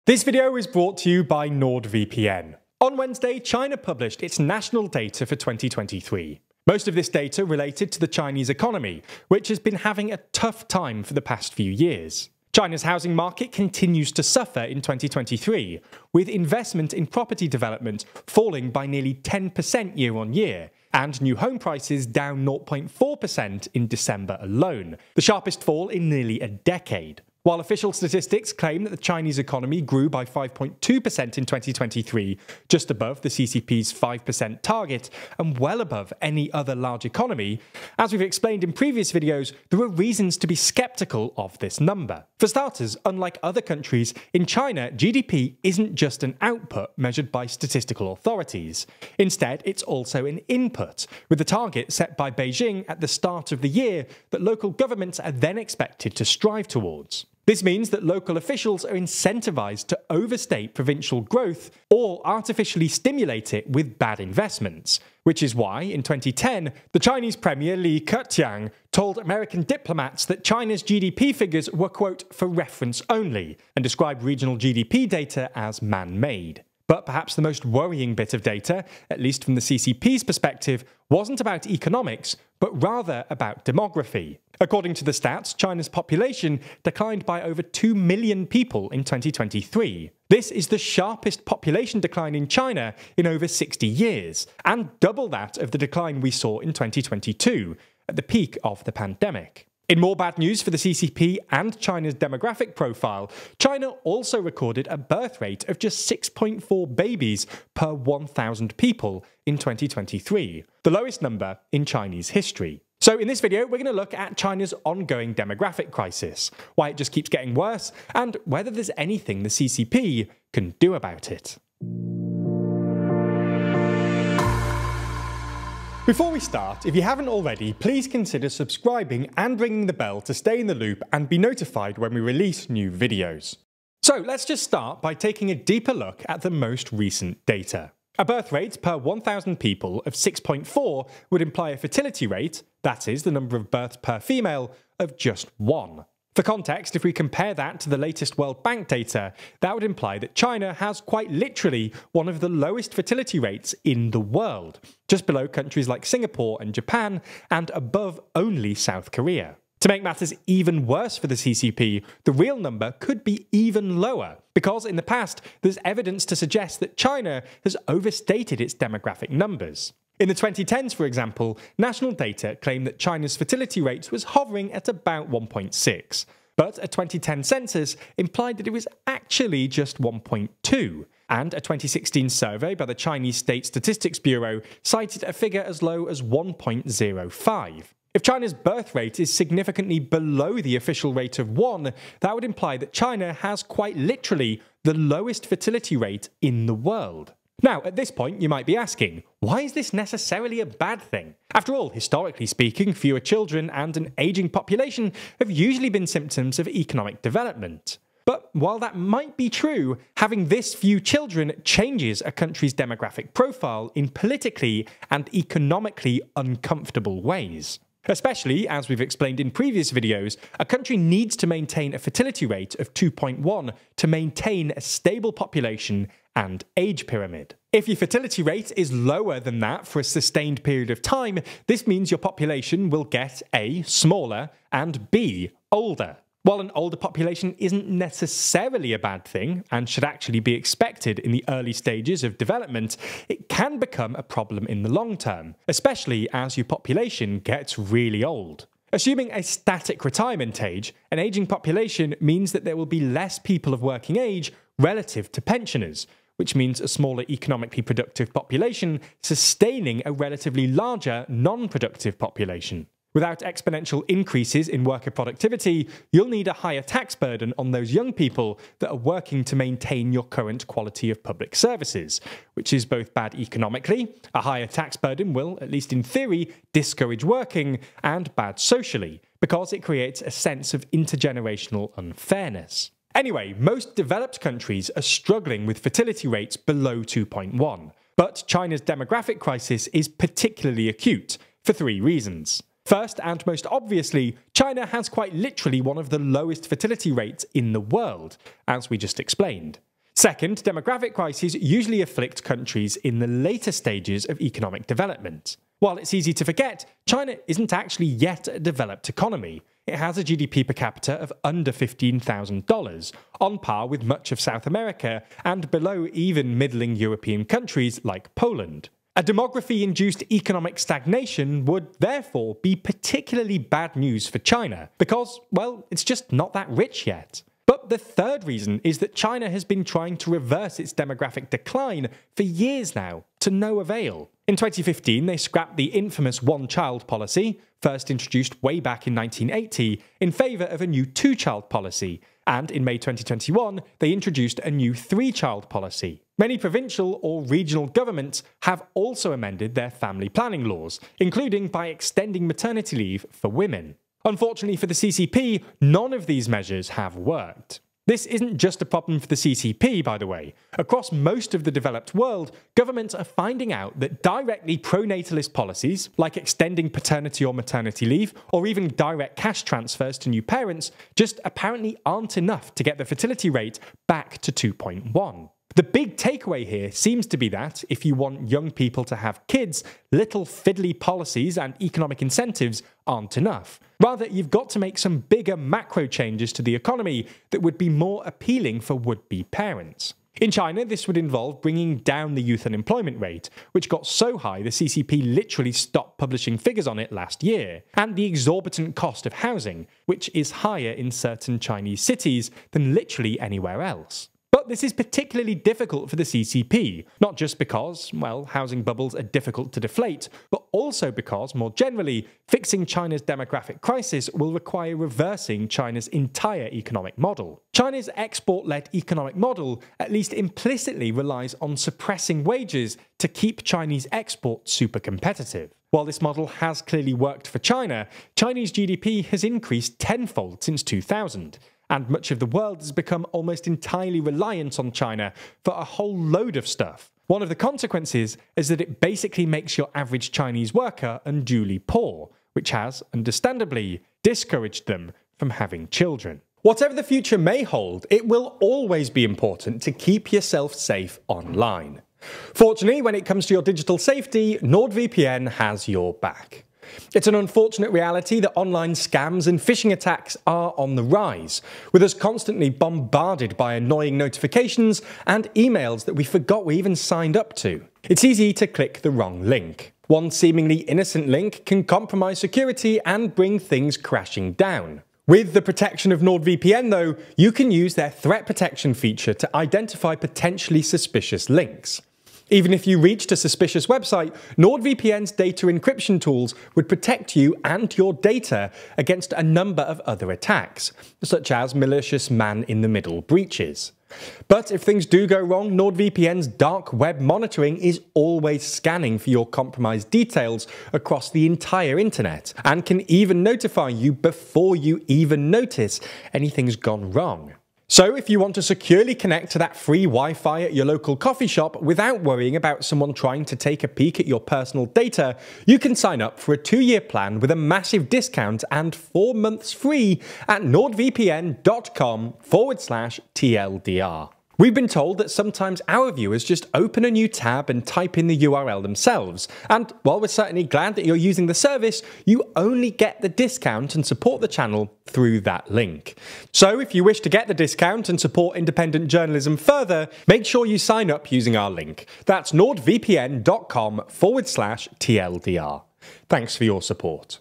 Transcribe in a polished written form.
This video is brought to you by NordVPN. On Wednesday, China published its national data for 2023. Most of this data related to the Chinese economy, which has been having a tough time for the past few years. China's housing market continues to suffer in 2023, with investment in property development falling by nearly 10% year-on-year, and new home prices down 0.4% in December alone, the sharpest fall in nearly a decade. While official statistics claim that the Chinese economy grew by 5.2% in 2023, just above the CCP's 5% target and well above any other large economy, as we've explained in previous videos, there are reasons to be sceptical of this number. For starters, unlike other countries, in China, GDP isn't just an output measured by statistical authorities. Instead, it's also an input, with the target set by Beijing at the start of the year that local governments are then expected to strive towards. This means that local officials are incentivized to overstate provincial growth or artificially stimulate it with bad investments, which is why, in 2010, the Chinese Premier Li Keqiang told American diplomats that China's GDP figures were, quote, for reference only, and described regional GDP data as man-made. But perhaps the most worrying bit of data, at least from the CCP's perspective, wasn't about economics, but rather about demography. According to the stats, China's population declined by over 2 million people in 2023. This is the sharpest population decline in China in over 60 years, and double that of the decline we saw in 2022, at the peak of the pandemic. In more bad news for the CCP and China's demographic profile, China also recorded a birth rate of just 6.4 babies per 1,000 people in 2023, the lowest number in Chinese history. So in this video, we're going to look at China's ongoing demographic crisis, why it just keeps getting worse, and whether there's anything the CCP can do about it. Before we start, if you haven't already, please consider subscribing and ringing the bell to stay in the loop and be notified when we release new videos. So let's just start by taking a deeper look at the most recent data. A birth rate per 1,000 people of 6.4 would imply a fertility rate, that is, the number of births per female, of just 1. For context, if we compare that to the latest World Bank data, that would imply that China has quite literally one of the lowest fertility rates in the world, just below countries like Singapore and Japan, and above only South Korea. To make matters even worse for the CCP, the real number could be even lower, because in the past there's evidence to suggest that China has overstated its demographic numbers. In the 2010s, for example, national data claimed that China's fertility rate was hovering at about 1.6, but a 2010 census implied that it was actually just 1.2, and a 2016 survey by the Chinese State Statistics Bureau cited a figure as low as 1.05. If China's birth rate is significantly below the official rate of 1, that would imply that China has quite literally the lowest fertility rate in the world. Now, at this point, you might be asking, why is this necessarily a bad thing? After all, historically speaking, fewer children and an aging population have usually been symptoms of economic development. But while that might be true, having this few children changes a country's demographic profile in politically and economically uncomfortable ways. Especially, as we've explained in previous videos, a country needs to maintain a fertility rate of 2.1 to maintain a stable population and age pyramid. If your fertility rate is lower than that for a sustained period of time, this means your population will get A, smaller, and B, older. While an older population isn't necessarily a bad thing, and should actually be expected in the early stages of development, it can become a problem in the long term, especially as your population gets really old. Assuming a static retirement age, an aging population means that there will be less people of working age relative to pensioners, which means a smaller economically productive population sustaining a relatively larger non-productive population. Without exponential increases in worker productivity, you'll need a higher tax burden on those young people that are working to maintain your current quality of public services, which is both bad economically, a higher tax burden will, at least in theory, discourage working, and bad socially, because it creates a sense of intergenerational unfairness. Anyway, most developed countries are struggling with fertility rates below 2.1, but China's demographic crisis is particularly acute for 3 reasons. First, and most obviously, China has quite literally one of the lowest fertility rates in the world, as we just explained. Second, demographic crises usually afflict countries in the later stages of economic development. While it's easy to forget, China isn't actually yet a developed economy. It has a GDP per capita of under $15,000, on par with much of South America and below even middling European countries like Poland. A demography-induced economic stagnation would therefore be particularly bad news for China, because, well, it's just not that rich yet. But the third reason is that China has been trying to reverse its demographic decline for years now, to no avail. In 2015, they scrapped the infamous one-child policy, first introduced way back in 1980, in favour of a new two-child policy, and in May 2021, they introduced a new three-child policy. Many provincial or regional governments have also amended their family planning laws, including by extending maternity leave for women. Unfortunately for the CCP, none of these measures have worked. This isn't just a problem for the CCP, by the way. Across most of the developed world, governments are finding out that directly pro-natalist policies, like extending paternity or maternity leave, or even direct cash transfers to new parents, just apparently aren't enough to get the fertility rate back to 2.1. The big takeaway here seems to be that, if you want young people to have kids, little fiddly policies and economic incentives aren't enough. Rather, you've got to make some bigger macro changes to the economy that would be more appealing for would-be parents. In China, this would involve bringing down the youth unemployment rate, which got so high the CCP literally stopped publishing figures on it last year, and the exorbitant cost of housing, which is higher in certain Chinese cities than literally anywhere else. But this is particularly difficult for the CCP, not just because, well, housing bubbles are difficult to deflate, but also because, more generally, fixing China's demographic crisis will require reversing China's entire economic model. China's export-led economic model, at least implicitly, relies on suppressing wages to keep Chinese exports super competitive. While this model has clearly worked for China, Chinese GDP has increased tenfold since 2000. And much of the world has become almost entirely reliant on China for a whole load of stuff. One of the consequences is that it basically makes your average Chinese worker unduly poor, which has, understandably, discouraged them from having children. Whatever the future may hold, it will always be important to keep yourself safe online. Fortunately, when it comes to your digital safety, NordVPN has your back. It's an unfortunate reality that online scams and phishing attacks are on the rise, with us constantly bombarded by annoying notifications and emails that we forgot we even signed up to. It's easy to click the wrong link. One seemingly innocent link can compromise security and bring things crashing down. With the protection of NordVPN, though, you can use their threat protection feature to identify potentially suspicious links. Even if you reached a suspicious website, NordVPN's data encryption tools would protect you and your data against a number of other attacks, such as malicious man-in-the-middle breaches. But if things do go wrong, NordVPN's dark web monitoring is always scanning for your compromised details across the entire internet, and can even notify you before you even notice anything's gone wrong. So if you want to securely connect to that free Wi-Fi at your local coffee shop without worrying about someone trying to take a peek at your personal data, you can sign up for a 2-year plan with a massive discount and 4 months free at nordvpn.com/TLDR. We've been told that sometimes our viewers just open a new tab and type in the URL themselves, and while we're certainly glad that you're using the service, you only get the discount and support the channel through that link. So if you wish to get the discount and support independent journalism further, make sure you sign up using our link. That's nordvpn.com/TLDR. Thanks for your support.